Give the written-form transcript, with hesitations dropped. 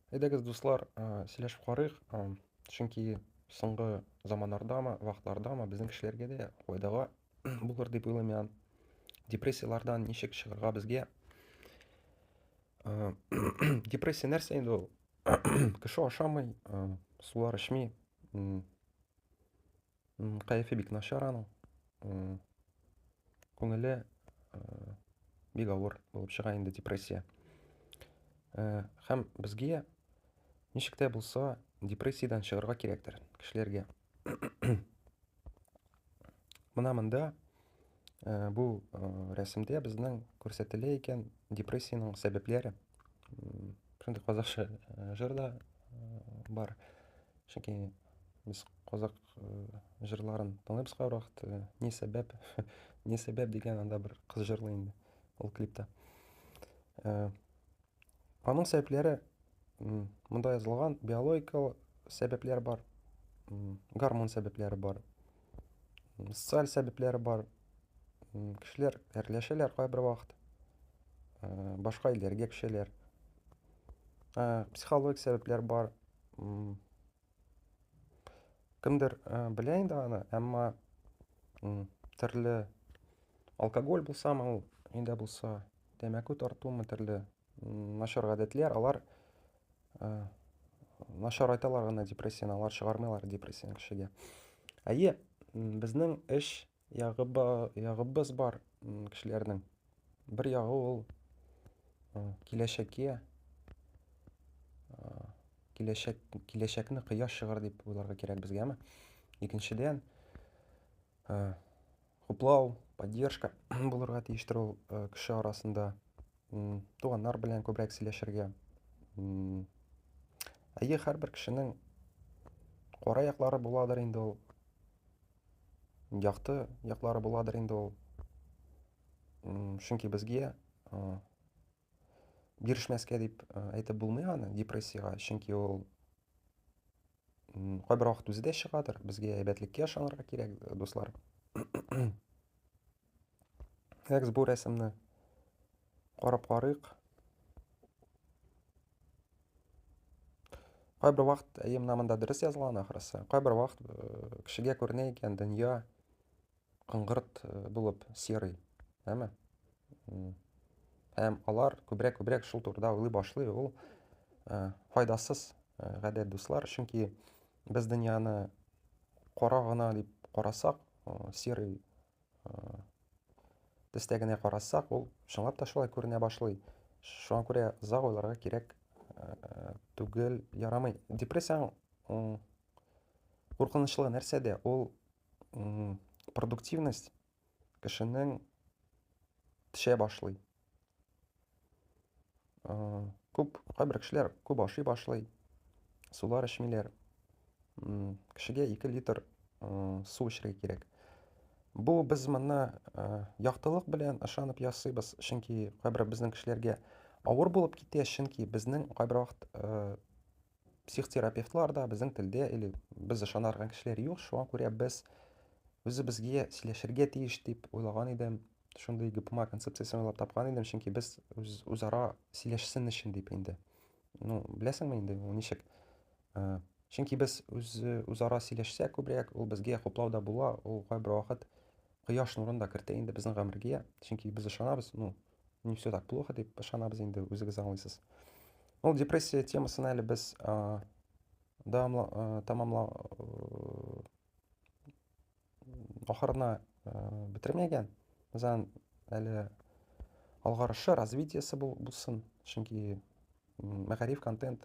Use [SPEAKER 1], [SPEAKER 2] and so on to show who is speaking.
[SPEAKER 1] Әйдәгез, дуслар, сөйләшеп карыйк, чөнки соңгы заманнардамы, вакытлардамы безнең кешеләргә дә файдага булыр дип уйлыйм я. Депрессиялардан ничек чыгарга безгә? Э, Депрессия нәрсә инде ул? Кеше ашамый, сулар эчми, кәефе бик начар аның, күңеле бик авыр булып чыга инде депрессия. Һәм безгә ничек тә булса депрессиядан чыгарга кирәктер кешеләргә. Менә монда бу рәсемдә безнең күрсәтелә икән депрессиянең сәбәпләре. Шундый казакча җыр да бар. Чөнки без казак җырларын тыңлыйбыз һәр вакыт. Ни сәбәп, ни сәбәп дигән анда бер кыз җырлый инде ул клипта. Аның сәбәпләре монда язылган: биологик сәбәпләр бар, гормон сәбәпләре бар, социаль сәбәпләре бар. Кешеләр әрләшәләр кайбер вакыт, башка илләргә күчәләр. Психологик сәбәпләр бар. Кемдер белә инде аны, әмма төрле алкоголь булсамы, ул инде булса, тәмәке тартумы, төрле начар гадәтләр, алар начар айталар гына депрессияны, алар чыгармыйлар депрессияны кешегә. Әйе, безнең эш ягыбыз бар кешеләрнең. Бер ягы ул киләчәккә, киләчәкне кояш чыгар дип уйларга кирәк безгәме. Икенчедән, хуплау, поддержка булырга тиештер ул кеше арасында. Туганнар белән күбрәк сөйләшергә. Әйе, һәрбер кешенең кара яклары буладыр инде ул. Якты яклары буладыр инде ул. Чөнки безгә бирешмәскә дип әйтеп булмый аны депрессиягә, чөнки ул кайбер вакыт үзе дә чыгадыр. Безгә әйбәтлеккә ышанырга кирәк, дуслар. Әгез бу рәсемне карап карыйк. Кайбер вакыт, әйе, менә монда дөрес язылган ахрысы. Кайбер вакыт кешегә күренә икән дөнья кыңгырт булып серый, әме? Һәм алар күбрәк шул турыда уйлый башлый. Ул файдасыз гадәт, дуслар, чөнки без дөньяны кара гына дип карасак, серый төстә генә карасак, ул чынлап та шулай күренә башлый. Шуңа күрә озак уйларга кирәк түгел, ярамый. Депрессияның куркынычлы нәрсәдә? Ул продуктивность кешенең төшә башлый. Кайбер кешеләр күп ашый башлый, сулар эчмиләр. Кешегә 2 литр су эчәргә кирәк. Бу без моны яктылык белән ышанып ясыйбыз, чөнки кайбер безнең кешеләргә авыр булып китә, чөнки безнең кайбер вакыт психотерапевтлар да безнең телдә или без ышанарга кешеләр юк. Шуңа күрә без үзебезгә сөйләшергә тиеш дип уйлаган идем. Шундый ГПМА концепциясын уйлап тапкан идем, чөнки без үзара сөйләшсен өчен дип инде. Беләсеңме инде ул ничек? Чөнки без үзара сөйләшсәк күбрәк, ул безгә хуплау да була, ул кайбер вакыт кояш нурын да кертә инде безнең гомергә, чөнки без ышанабыз, не всё так плохо дип ышанабыз инде, үзегез аңлыйсыз. Ул депрессия темасын әле без ахырына бетермәгән. Безнең әле алгарышы, развитиесе булсын, чөнки мәгариф контент